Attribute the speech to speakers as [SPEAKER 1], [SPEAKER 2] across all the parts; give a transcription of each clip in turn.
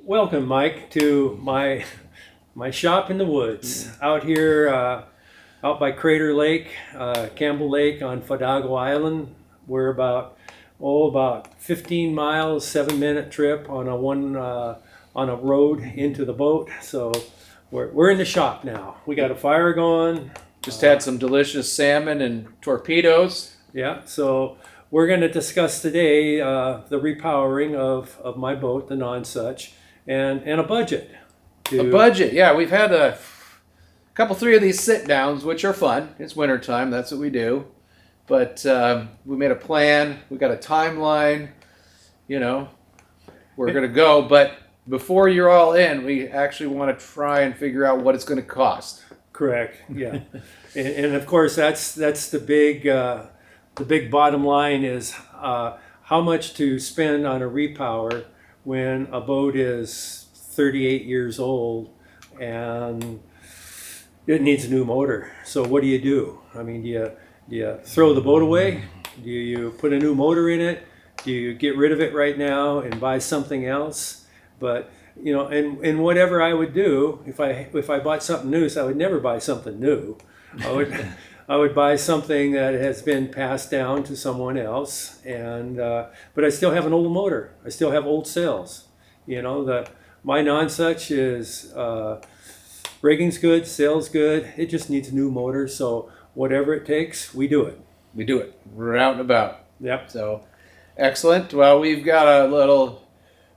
[SPEAKER 1] Welcome, Mike, to my shop in the woods out here, out by Crater Lake, Campbell Lake on Fadago Island. We're about 15 miles, 7-minute trip on a road into the boat. So we're in the shop now. We got a fire going.
[SPEAKER 2] Just had some delicious salmon and torpedoes.
[SPEAKER 1] Yeah, so we're going to discuss today the repowering of my boat, the Nonsuch, and a budget.
[SPEAKER 2] A budget, yeah. We've had a couple, three of these sit downs, which are fun. It's wintertime, that's what we do. But we made a plan. We got a timeline. We're going to go. But before you're all in, we actually want to try and figure out what it's going to cost.
[SPEAKER 1] Correct. Yeah, and of course that's the big bottom line is how much to spend on a repower when a boat is 38 years old and it needs a new motor. So what do you do? I mean, do you throw the boat away? Do you put a new motor in it? Do you get rid of it right now and buy something else? But and whatever I would do if I bought something new, so I would never buy something new. I would buy something that has been passed down to someone else, but I still have an old motor. I still have old sails. My Nonsuch is rigging's good, sail's good. It just needs a new motor. So whatever it takes, we do it.
[SPEAKER 2] We do it. We're out and about.
[SPEAKER 1] Yep.
[SPEAKER 2] So excellent. Well, we've got a little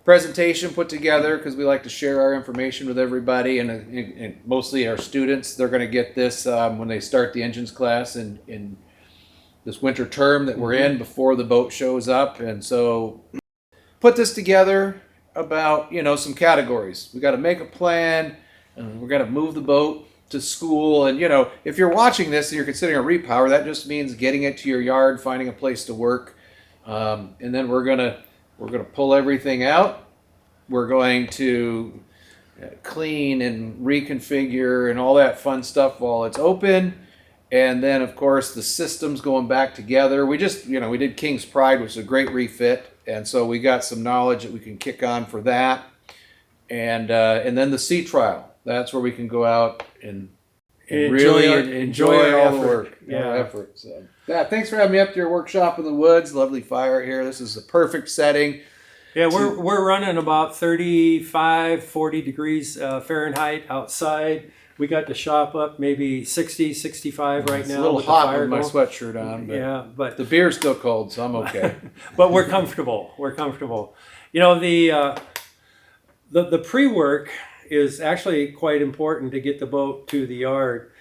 [SPEAKER 2] presentation put together because we like to share our information with everybody, and mostly our students. They're going to get this when they start the engines class in this winter term that we're in before the boat shows up. And so put this together about some categories. We got to make a plan, and we're going to move the boat to school. And if you're watching this and you're considering a repower, that just means getting it to your yard, finding a place to work, and then we're going to pull everything out. We're going to clean and reconfigure and all that fun stuff while it's open. And then, of course, the system's going back together. We just, we did King's Pride, which is a great refit. And so we got some knowledge that we can kick on for that. And then the sea trial. That's where we can go out and really enjoy all the work.
[SPEAKER 1] Yeah.
[SPEAKER 2] Effort. So, yeah, thanks for having me up to your workshop in the woods. Lovely fire here. This is the perfect setting.
[SPEAKER 1] Yeah, we're running about 35, 40 degrees Fahrenheit outside. We got the shop up maybe 60, 65 right now.
[SPEAKER 2] It's a little hot with my sweatshirt on. But
[SPEAKER 1] yeah, but
[SPEAKER 2] the beer's still cold, so I'm okay.
[SPEAKER 1] But we're comfortable. We're comfortable. The pre-work is actually quite important to get the boat to the yard,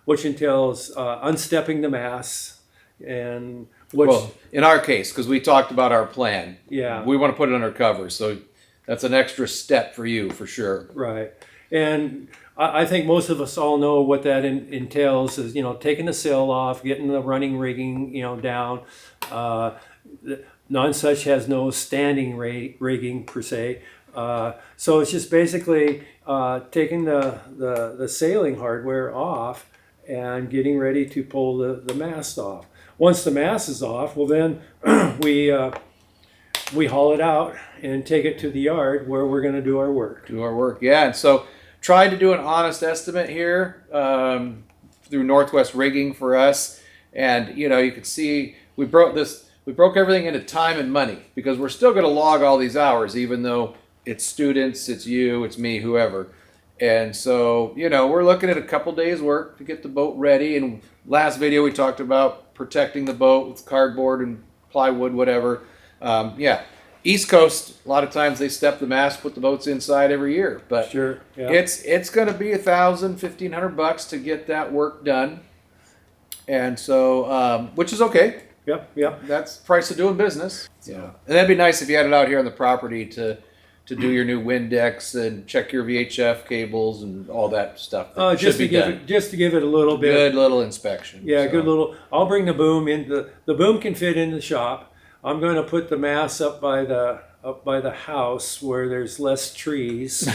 [SPEAKER 1] which entails unstepping the masts and
[SPEAKER 2] well, in our case, because we talked about our plan,
[SPEAKER 1] yeah,
[SPEAKER 2] we want to put it under cover, so that's an extra step for you for sure.
[SPEAKER 1] Right, and I think most of us all know what that entails is taking the sail off, getting the running rigging down. Nonsuch has no standing rigging per se. So it's just basically taking the sailing hardware off and getting ready to pull the mast off. Once the mast is off, well then we haul it out and take it to the yard where we're going to do our work.
[SPEAKER 2] Yeah. And so tried to do an honest estimate here through Northwest Rigging for us, and you can see we broke everything into time and money because we're still going to log all these hours, even though it's students, it's you, it's me, whoever. And so, we're looking at a couple days work to get the boat ready. And last video we talked about protecting the boat with cardboard and plywood, whatever. East Coast, a lot of times they step the mast, put the boats inside every year. But
[SPEAKER 1] sure, yeah.
[SPEAKER 2] It's going to be $1,000, $1,500 to get that work done. And so, which is okay.
[SPEAKER 1] Yep.
[SPEAKER 2] That's the price of doing business. So. Yeah. And that'd be nice if you had it out here on the property to do your new Windex and check your VHF cables and all that stuff.
[SPEAKER 1] Just to give it a little bit.
[SPEAKER 2] Good little inspection.
[SPEAKER 1] Yeah, so. Good little. I'll bring the boom in. The boom can fit in the shop. I'm going to put the mast up by the house where there's less trees.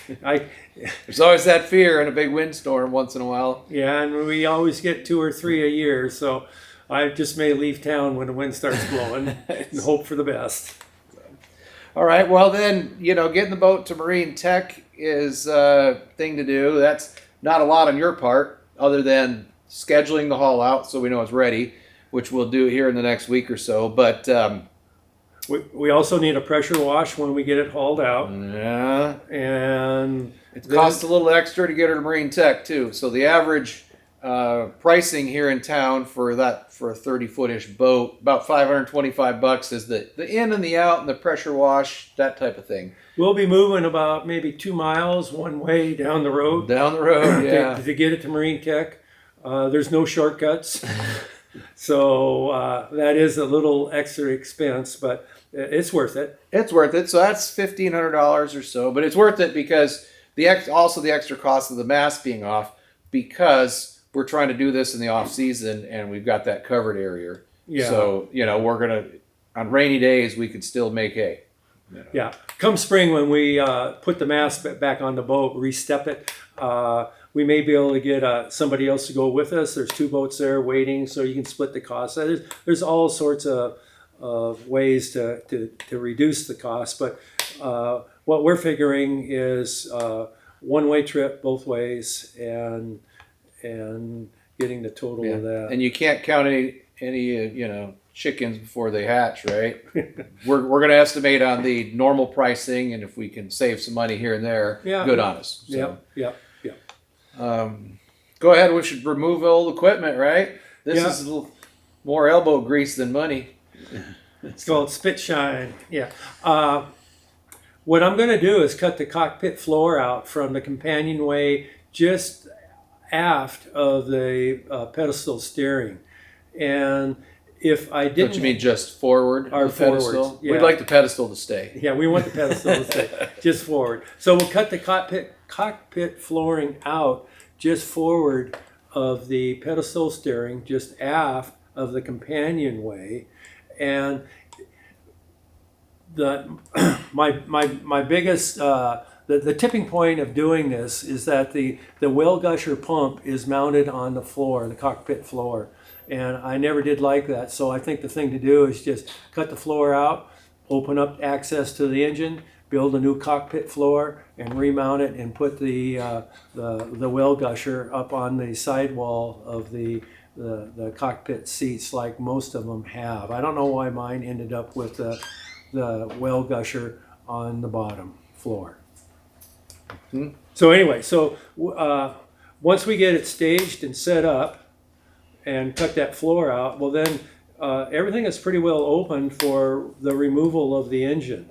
[SPEAKER 2] There's always that fear in a big windstorm once in a while.
[SPEAKER 1] Yeah, and we always get 2 or 3 a year, so I just may leave town when the wind starts blowing and hope for the best.
[SPEAKER 2] All right. Well, then, getting the boat to Marine Tech is a thing to do. That's not a lot on your part other than scheduling the haul out so we know it's ready, which we'll do here in the next week or so. But
[SPEAKER 1] we also need a pressure wash when we get it hauled out.
[SPEAKER 2] yeah,
[SPEAKER 1] And
[SPEAKER 2] it costs a little extra to get her to Marine Tech too. So the average pricing here in town for a 30-foot-ish boat, about $525 is the in and the out and the pressure wash, that type of thing.
[SPEAKER 1] we'll be moving about maybe 2 miles one way down the road.
[SPEAKER 2] Down the road, yeah.
[SPEAKER 1] to get it to Marine Tech. There's no shortcuts. So that is a little extra expense, but it's worth it.
[SPEAKER 2] It's worth it. So that's $1,500 or so, but it's worth it because also the extra cost of the mast being off, because we're trying to do this in the off season and we've got that covered area.
[SPEAKER 1] Yeah.
[SPEAKER 2] So, we're going to, on rainy days, we could still make hay.
[SPEAKER 1] Yeah. Come spring, when we put the mast back on the boat, re-step it, we may be able to get somebody else to go with us. There's 2 boats there waiting, so you can split the cost. There's all sorts of ways to reduce the cost, but what we're figuring is one-way trip both ways, and getting the total of that.
[SPEAKER 2] And you can't count any chickens before they hatch, right? we're going to estimate on the normal pricing, and if we can save some money here and there, good on us. So,
[SPEAKER 1] Yeah.
[SPEAKER 2] go ahead. We should remove old equipment, right? This is a little more elbow grease than money.
[SPEAKER 1] It's called spit shine. Yeah. What I'm going to do is cut the cockpit floor out from the companionway just aft of the pedestal steering. And if I didn't...
[SPEAKER 2] Don't you mean just forward?
[SPEAKER 1] Our
[SPEAKER 2] the pedestal?
[SPEAKER 1] forwards, yeah.
[SPEAKER 2] We'd like the pedestal to stay.
[SPEAKER 1] Yeah, we want the pedestal to stay just forward. So we'll cut the cockpit flooring out just forward of the pedestal steering, just aft of the companionway. And my biggest the tipping point of doing this is that the well gusher pump is mounted on the floor, the cockpit floor, and I never did like that. So I think the thing to do is just cut the floor out, open up access to the engine, build a new cockpit floor, and remount it, and put the well gusher up on the sidewall of the cockpit seats like most of them have. I don't know why mine ended up with the well gusher on the bottom floor. So anyway, once we get it staged and set up and cut that floor out, well then everything is pretty well open for the removal of the engine.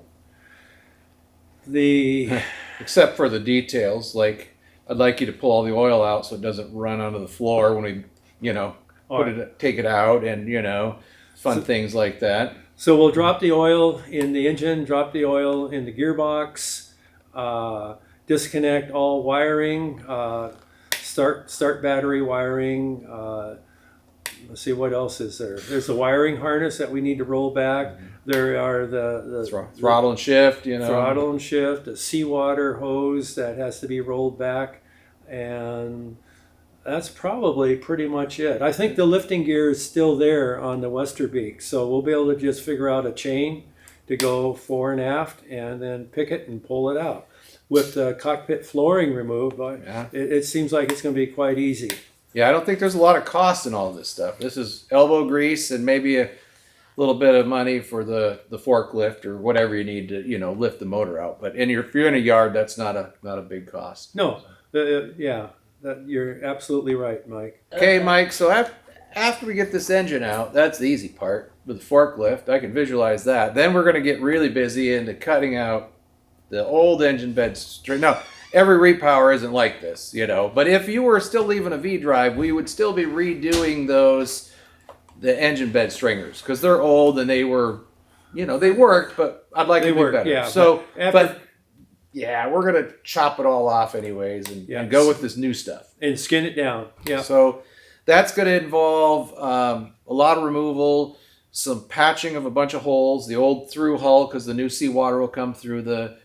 [SPEAKER 2] Except for the details, like I'd like you to pull all the oil out so it doesn't run onto the floor when we, take it out, and things like that.
[SPEAKER 1] So we'll drop the oil in the engine, drop the oil in the gearbox, disconnect all wiring, start battery wiring. Let's see, what else is there? There's the wiring harness that we need to roll back. There are the
[SPEAKER 2] throttle and shift,
[SPEAKER 1] throttle and shift, the seawater hose that has to be rolled back, and that's probably pretty much it. I think the lifting gear is still there on the Westerbeek, so we'll be able to just figure out a chain to go fore and aft, and then pick it and pull it out. With the cockpit flooring removed, it seems like it's going to be quite easy.
[SPEAKER 2] Yeah, I don't think there's a lot of cost in all of this stuff. This is elbow grease and maybe a little bit of money for the forklift or whatever you need to lift the motor out. But if you're in a yard, that's not a big cost.
[SPEAKER 1] No, you're absolutely right, Mike.
[SPEAKER 2] Okay, Mike. So after we get this engine out, that's the easy part with the forklift. I can visualize that. Then we're going to get really busy into cutting out the old engine bed string. Now, every repower isn't like this, But if you were still leaving a V drive, we would still be redoing the engine bed stringers, because they're old and they were, they worked, but I'd like to be better.
[SPEAKER 1] Yeah,
[SPEAKER 2] so, we're gonna chop it all off anyways and go with this new stuff
[SPEAKER 1] and skin it down. Yeah.
[SPEAKER 2] So that's going to involve a lot of removal, some patching of a bunch of holes, the old through hull, because the new seawater will come through the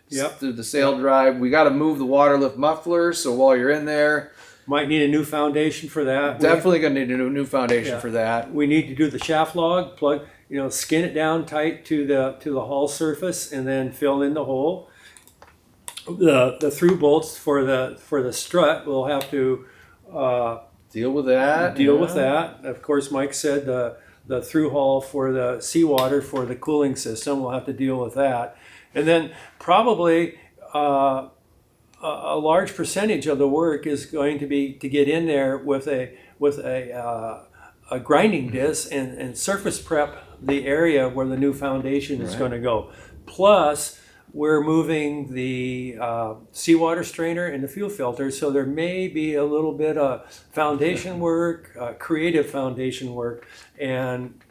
[SPEAKER 2] sail drive. We got to move the water lift muffler, so while you're in there,
[SPEAKER 1] might need a new foundation for that.
[SPEAKER 2] Definitely going to need a new foundation for that.
[SPEAKER 1] We need to do the shaft log plug. skin it down tight to the hull surface, and then fill in the hole. The through bolts for the strut will have to
[SPEAKER 2] Deal with that.
[SPEAKER 1] with that. Of course, Mike said the through hull for the seawater for the cooling system will have to deal with that, and then probably a large percentage of the work is going to be to get in there with a grinding disc and surface prep the area where the new foundation is going to go. Plus, we're moving the seawater strainer and the fuel filter, so there may be a little bit of foundation work, creative foundation work, and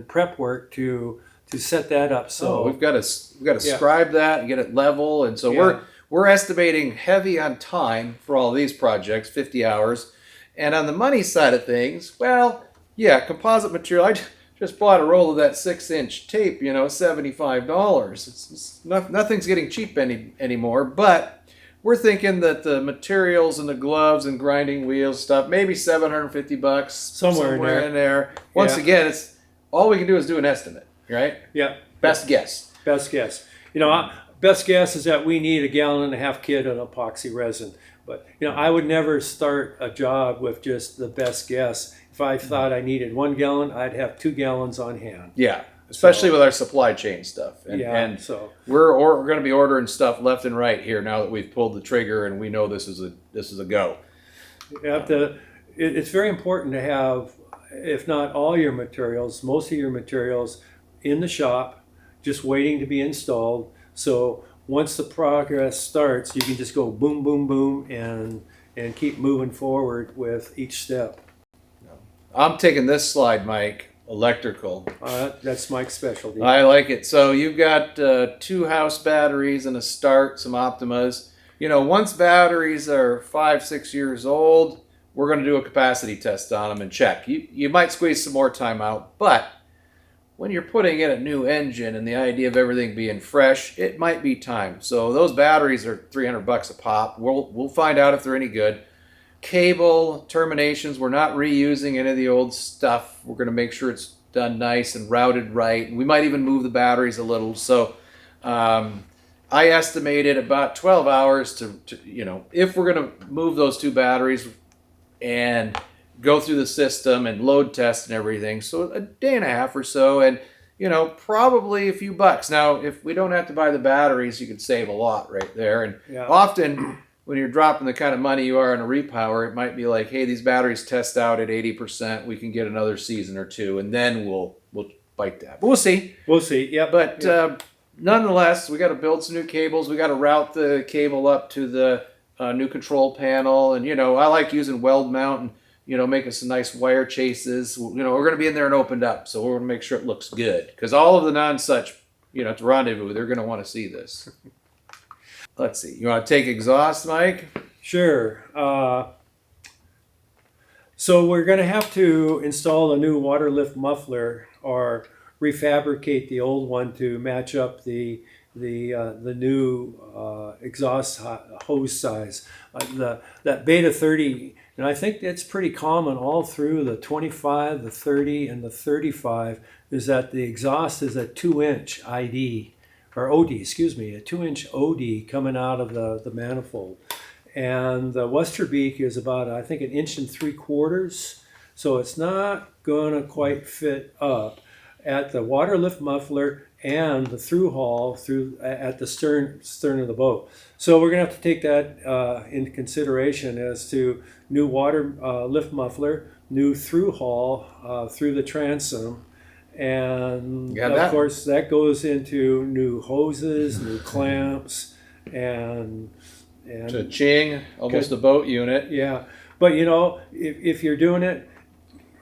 [SPEAKER 1] prep work to set that up. So
[SPEAKER 2] we've got to scribe that and get it level, and so we're estimating heavy on time for all these projects, 50 hours, and on the money side of things, well, yeah, composite material. I just bought a roll of that 6-inch tape, $75. Nothing's getting cheap anymore, but we're thinking that the materials and the gloves and grinding wheels stuff, maybe $750, somewhere in there. Once again, it's all we can do is do an estimate, right?
[SPEAKER 1] Yeah.
[SPEAKER 2] Best guess.
[SPEAKER 1] Best guess. Best guess is that we need 1.5 gallon kit of epoxy resin. But I would never start a job with just the best guess. If I thought I needed 1 gallon, I'd have 2 gallons on hand.
[SPEAKER 2] Yeah, especially with our supply chain stuff. And
[SPEAKER 1] so
[SPEAKER 2] we're going to be ordering stuff left and right here now that we've pulled the trigger and we know this is a go.
[SPEAKER 1] It's very important to have, if not all your materials, most of your materials in the shop, just waiting to be installed. So once the progress starts, you can just go boom, boom, boom, and keep moving forward with each step.
[SPEAKER 2] I'm taking this slide, Mike, electrical.
[SPEAKER 1] That's Mike's specialty.
[SPEAKER 2] I like it. So you've got 2 house batteries and a start, some Optimas. Once batteries are 5-6 years old, we're going to do a capacity test on them and check. You might squeeze some more time out, but when you're putting in a new engine and the idea of everything being fresh, it might be time. So those batteries are $300 a pop. We'll find out if they're any good. Cable terminations, we're not reusing any of the old stuff. We're going to make sure it's done nice and routed right. We might even move the batteries a little. So I estimated about 12 hours to if we're going to move those 2 batteries and go through the system and load test and everything. So a day and a half or so, and probably a few bucks. Now, if we don't have to buy the batteries, you could save a lot right there. And often when you're dropping the kind of money you are in a repower, it might be like, hey, these batteries test out at 80%. We can get another season or 2, and then we'll bite that. But we'll see.
[SPEAKER 1] We'll see. Yeah.
[SPEAKER 2] But nonetheless, we got to build some new cables. We got to route the cable up to the new control panel, and I like using weld mount and making some nice wire chases. We're going to be in there and opened up, so we're going to make sure it looks good, because all of the non-such, at the rendezvous, they're going to want to see this. Let's see. You want to take exhaust, Mike?
[SPEAKER 1] Sure. So we're going to have to install a new water lift muffler or refabricate the old one to match up the new exhaust hose size. That Beta 30, and I think it's pretty common all through the 25, the 30, and the 35, is that the exhaust is a 2-inch ID. Or OD, excuse me, a 2-inch OD coming out of the manifold. And the Westerbeek is about, I think, 1.75 inches. So it's not going to quite fit up at the water lift muffler and the through hull at the stern of the boat. So we're going to have to take that into consideration as to new water lift muffler, new through hull through the transom. And of course, that goes into new hoses, new clamps, and
[SPEAKER 2] Cha-ching, almost a boat unit.
[SPEAKER 1] Yeah, but if you're doing it,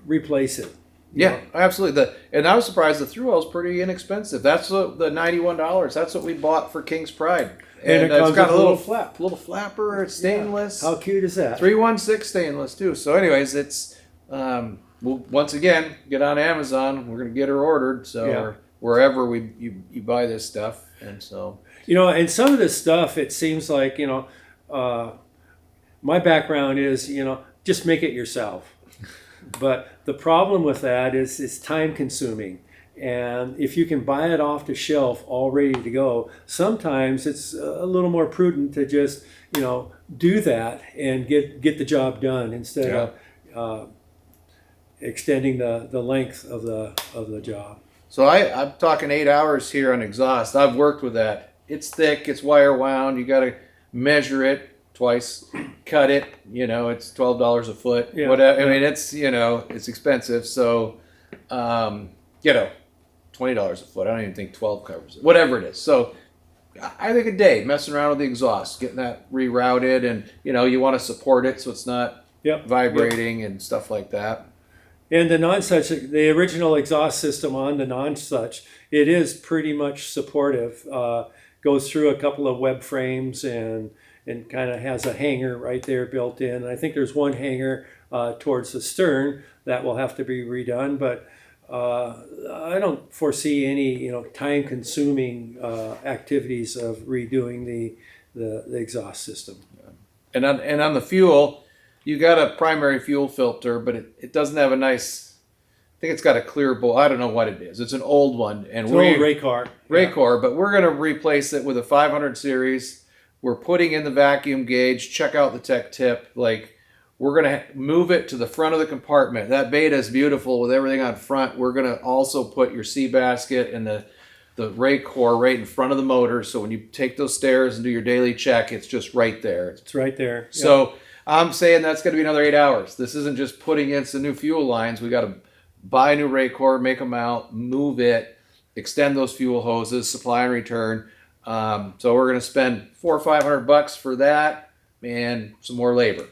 [SPEAKER 1] replace it.
[SPEAKER 2] Yeah, absolutely. And I was surprised the through hull is pretty inexpensive. That's the $91. That's what we bought for King's Pride.
[SPEAKER 1] And it's got a little
[SPEAKER 2] flapper. It's stainless.
[SPEAKER 1] Yeah. How cute is that?
[SPEAKER 2] 316 stainless too. So, anyways, it's. We'll once again get on Amazon. We're going to get her ordered, so wherever you buy this stuff, and so
[SPEAKER 1] and some of this stuff, it seems like my background is just make it yourself, but the problem with that is it's time consuming, And if you can buy it off the shelf all ready to go, sometimes it's a little more prudent to just, do that and get the job done instead of extending the length of the job.
[SPEAKER 2] So I'm talking 8 hours here on exhaust. I've worked with that. It's thick, it's wire wound. You got to measure it twice, cut it. It's $12 a foot.
[SPEAKER 1] Yeah.
[SPEAKER 2] Whatever. I mean, it's it's expensive. So, $20 a foot. I don't even think 12 covers it. Whatever it is. So, I think a day messing around with the exhaust, getting that rerouted, and you want to support it so it's not vibrating and stuff like that.
[SPEAKER 1] And the original exhaust system on the non-such, it is pretty much supportive. Goes through a couple of web frames and kind of has a hanger right there built in. I think there's one hanger towards the stern that will have to be redone, but I don't foresee any time-consuming activities of redoing the exhaust system.
[SPEAKER 2] And on the fuel, you got a primary fuel filter, but it doesn't have a nice. I think it's got a clear bowl. I don't know what it is. It's an old one, and
[SPEAKER 1] it's an old Raycar.
[SPEAKER 2] But we're going to replace it with a 500 series. We're putting in the vacuum gauge. Check out the tech tip. We're going to move it to the front of the compartment. That Beta is beautiful with everything on front. We're going to also put your sea basket and the Raycar right in front of the motor. So when you take those stairs and do your daily check, it's just right there.
[SPEAKER 1] It's right there.
[SPEAKER 2] So I'm saying that's going to be another 8 hours. This isn't just putting in some new fuel lines. We got to buy a new Raycar, make them out, move it, extend those fuel hoses, supply and return. So we're going to spend $400 or $500 for that and some more labor.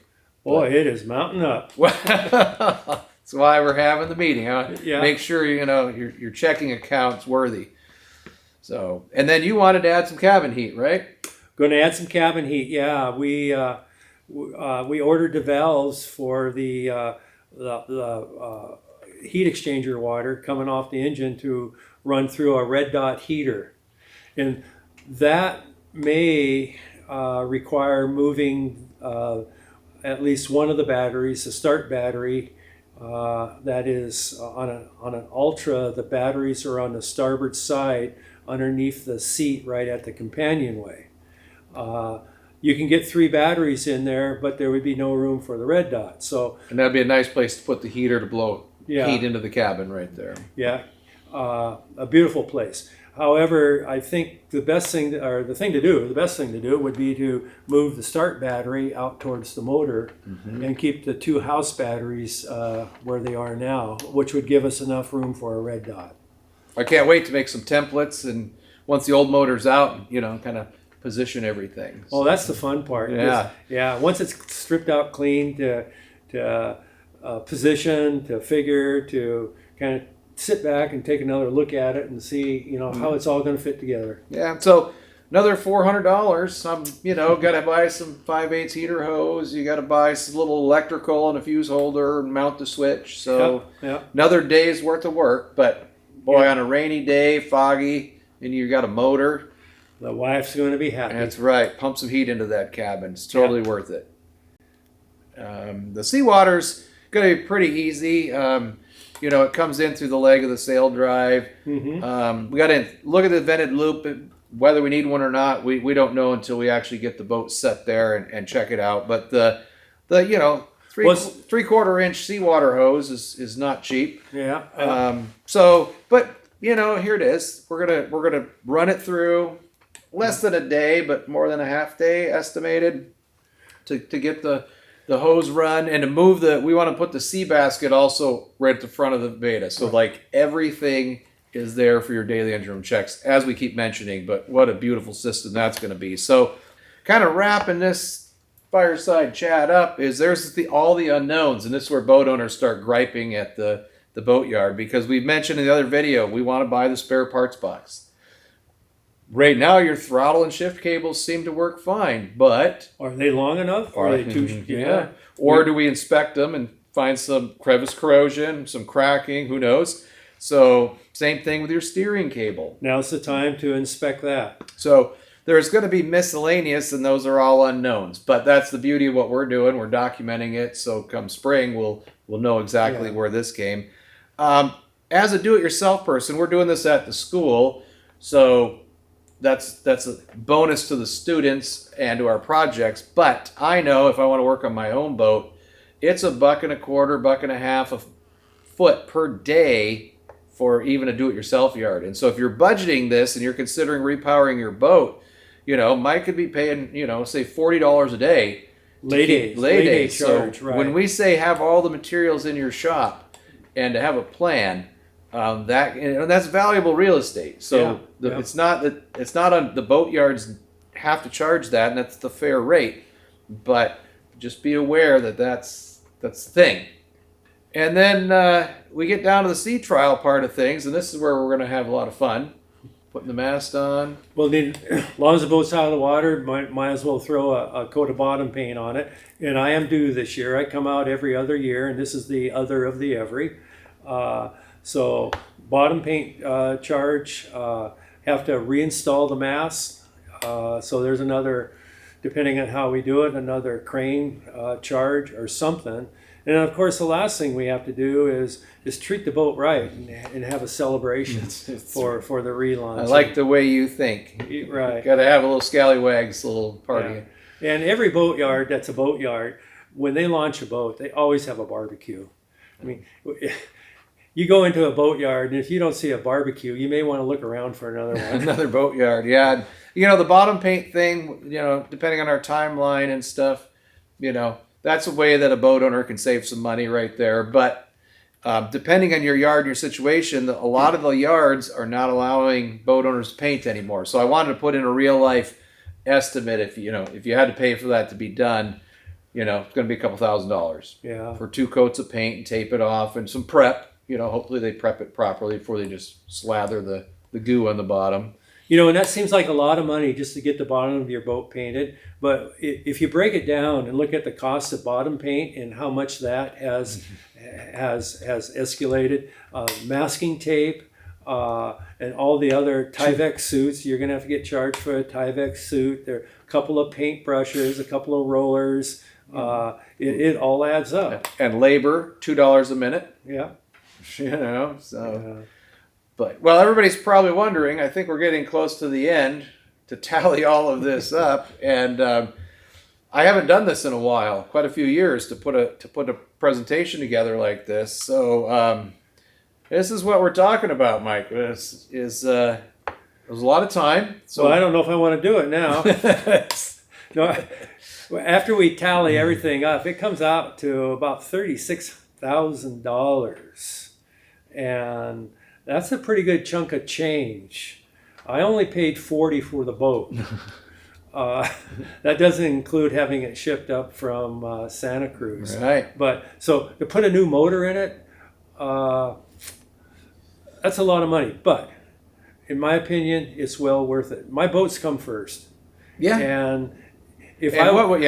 [SPEAKER 1] Boy, it is mounting up.
[SPEAKER 2] That's why we're having the meeting, huh?
[SPEAKER 1] Yeah.
[SPEAKER 2] Make sure your checking account's worthy. So, and then you wanted to add some cabin heat, right?
[SPEAKER 1] Going to add some cabin heat. Yeah, we ordered the valves for the heat exchanger water coming off the engine to run through a red dot heater, and that may require moving at least one of the batteries, the start battery. That is on an Ultra. The batteries are on the starboard side underneath the seat right at the companionway. You can get 3 batteries in there, but there would be no room for the red dot.
[SPEAKER 2] And that'd be a nice place to put the heater to blow heat into the cabin right there.
[SPEAKER 1] Yeah, a beautiful place. However, I think the best thing to do would be to move the start battery out towards the motor and keep the 2 house batteries where they are now, which would give us enough room for a red dot.
[SPEAKER 2] I can't wait to make some templates, and once the old motor's out, kind of position everything.
[SPEAKER 1] Oh, that's the fun part. Yeah. Once it's stripped out clean, to position, to figure, to kind of sit back and take another look at it and see, how it's all going to fit together.
[SPEAKER 2] Yeah. So another $400. Got to buy some 5/8 heater hose. You got to buy some little electrical and a fuse holder and mount the switch. So another day's worth of work. But boy, on a rainy day, foggy, and you got a motor,
[SPEAKER 1] the wife's going to be happy.
[SPEAKER 2] That's right. Pump some heat into that cabin. It's totally worth it. The seawater's going to be pretty easy. It comes in through the leg of the sail drive. We got to look at the vented loop. Whether we need one or not, we don't know until we actually get the boat set there and check it out. But the 3/4 inch seawater hose is not cheap.
[SPEAKER 1] Yeah.
[SPEAKER 2] But here it is. We're gonna run it through less than a day, but more than a half day estimated to get the hose run and to move we want to put the sea basket also right at the front of the Beta. So everything is there for your daily engine room checks, as we keep mentioning, but what a beautiful system that's going to be. So kind of wrapping this fireside chat up is there's all the unknowns, and this is where boat owners start griping at the boatyard, because we mentioned in the other video, we want to buy the spare parts box. Right now, your throttle and shift cables seem to work fine, but
[SPEAKER 1] are they long enough? Are they too?
[SPEAKER 2] Yeah. Or do we inspect them and find some crevice corrosion, some cracking? Who knows? So same thing with your steering cable.
[SPEAKER 1] Now's the time to inspect that.
[SPEAKER 2] So there's going to be miscellaneous, and those are all unknowns. But that's the beauty of what we're doing. We're documenting it, so come spring, we'll know exactly where this came. as a do-it-yourself person, we're doing this at the school, so that's a bonus to the students and to our projects. But I know if I want to work on my own boat, it's $1.25, $1.50 a foot per day for even a do-it-yourself yard. And so if you're budgeting this and you're considering repowering your boat, Mike could be paying, say $40 a day.
[SPEAKER 1] Lay day charge,
[SPEAKER 2] so
[SPEAKER 1] right.
[SPEAKER 2] When we say have all the materials in your shop and to have a plan, that's valuable real estate. So it's not on the boat yards have to charge that, and that's the fair rate. But just be aware that that's the thing. And then we get down to the sea trial part of things, and this is where we're going to have a lot of fun. Putting the mast on.
[SPEAKER 1] Well, as long as the boat's out of the water, might as well throw a coat of bottom paint on it. And I am due this year. I come out every other year, and this is the other of the every. So bottom paint charge, have to reinstall the mast. So there's another, depending on how we do it, another crane charge or something. And of course, the last thing we have to do is treat the boat right and have a celebration for the relaunch.
[SPEAKER 2] I like the way you think.
[SPEAKER 1] Right.
[SPEAKER 2] Got to have a little Scallywags little party.
[SPEAKER 1] Yeah. And every boat yard that's a boat yard, when they launch a boat, they always have a barbecue. I mean, you go into a boat yard, and if you don't see a barbecue, you may want to look around for another one.
[SPEAKER 2] Another boat yard, yeah. The bottom paint thing, depending on our timeline and stuff, that's a way that a boat owner can save some money right there. But depending on your yard and your situation, a lot of the yards are not allowing boat owners to paint anymore. So I wanted to put in a real life estimate. If you had to pay for that to be done, it's going to be a couple $1,000.
[SPEAKER 1] Yeah.
[SPEAKER 2] For 2 coats of paint and tape it off and some prep. Hopefully they prep it properly before they just slather the goo on the bottom.
[SPEAKER 1] And that seems like a lot of money just to get the bottom of your boat painted. But if you break it down and look at the cost of bottom paint and how much that has escalated, masking tape, and all the other Tyvek suits, you're going to have to get charged for a Tyvek suit. There are a couple of paint brushes, a couple of rollers. It all adds up.
[SPEAKER 2] And labor, $2 a minute.
[SPEAKER 1] Yeah.
[SPEAKER 2] So. But, everybody's probably wondering, I think we're getting close to the end to tally all of this up. And I haven't done this in a while, quite a few years, to put a presentation together like this. So this is what we're talking about, Mike. It was a lot of time.
[SPEAKER 1] So I don't know if I want to do it now. No, after we tally everything up, it comes out to about $36,000. And that's a pretty good chunk of change. I only paid $40 for the boat. That doesn't include having it shipped up from Santa Cruz.
[SPEAKER 2] Right.
[SPEAKER 1] But so to put a new motor in it, that's a lot of money. But in my opinion, it's well worth it. My boats come first.
[SPEAKER 2] Yeah.
[SPEAKER 1] And
[SPEAKER 2] what would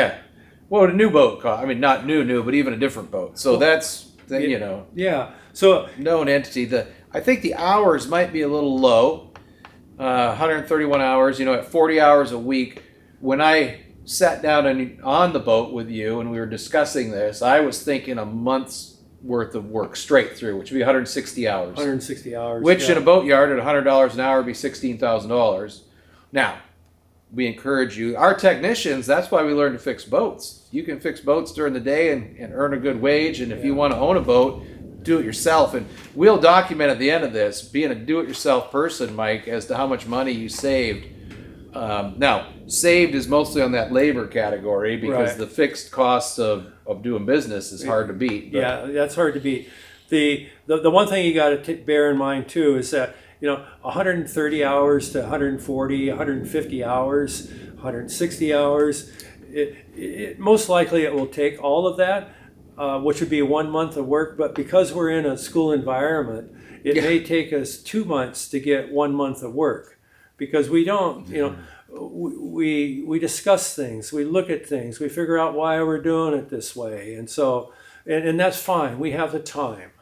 [SPEAKER 2] a new boat cost? I mean, not new, but even a different boat. So that's
[SPEAKER 1] Yeah. So
[SPEAKER 2] known entity. I think the hours might be a little low, 131 hours, at 40 hours a week. When I sat down on the boat with you and we were discussing this, I was thinking a month's worth of work straight through, which would be 160 hours.
[SPEAKER 1] 160 hours.
[SPEAKER 2] Which in a boat yard at $100 an hour would be $16,000. Now, we encourage you. Our technicians, that's why we learn to fix boats. You can fix boats during the day and earn a good wage. And if you want to own a boat, do it yourself. And we'll document at the end of this, being a do-it-yourself person, Mike, as to how much money you saved. Now, saved is mostly on that labor category because the fixed costs of doing business is hard to beat. But.
[SPEAKER 1] Yeah, that's hard to beat. The one thing you got to bear in mind, too, is that 130 hours to 140, 150 hours, 160 hours, it most likely it will take all of that, which would be 1 month of work. But because we're in a school environment, it may take us 2 months to get 1 month of work, because we don't, we discuss things, we look at things, we figure out why we're doing it this way, and so and that's fine. We have the time,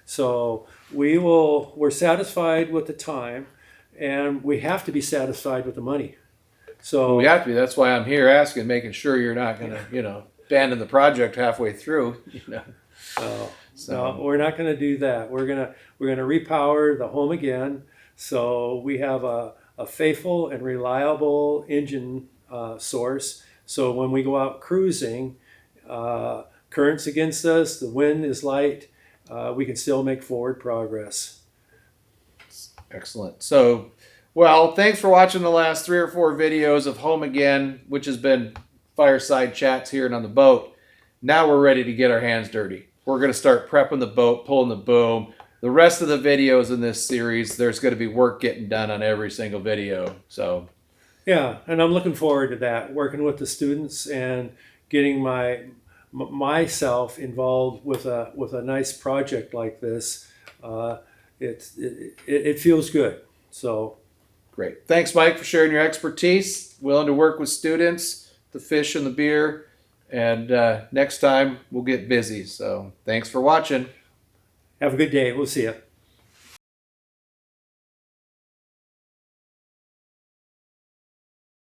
[SPEAKER 1] so we're satisfied with the time, and we have to be satisfied with the money. So
[SPEAKER 2] we have to be. That's why I'm here asking, making sure you're not going to, abandon the project halfway through. So
[SPEAKER 1] No, we're not going to do that. We're gonna repower the home again, so we have a faithful and reliable engine source. So when we go out cruising, currents against us, the wind is light, we can still make forward progress.
[SPEAKER 2] excellent. So, well, thanks for watching the last 3 or 4 videos of Home Again, which has been fireside chats here and on the boat. Now we're ready to get our hands dirty. We're going to start prepping the boat, pulling the boom. The rest of the videos in this series, there's going to be work getting done on every single video. So,
[SPEAKER 1] Yeah, and I'm looking forward to that, working with the students and getting myself involved with a nice project like this. It feels good. So
[SPEAKER 2] great. Thanks, Mike, for sharing your expertise. Willing to work with students, the fish and the beer. And next time we'll get busy. So thanks for watching.
[SPEAKER 1] have a good day. We'll see you.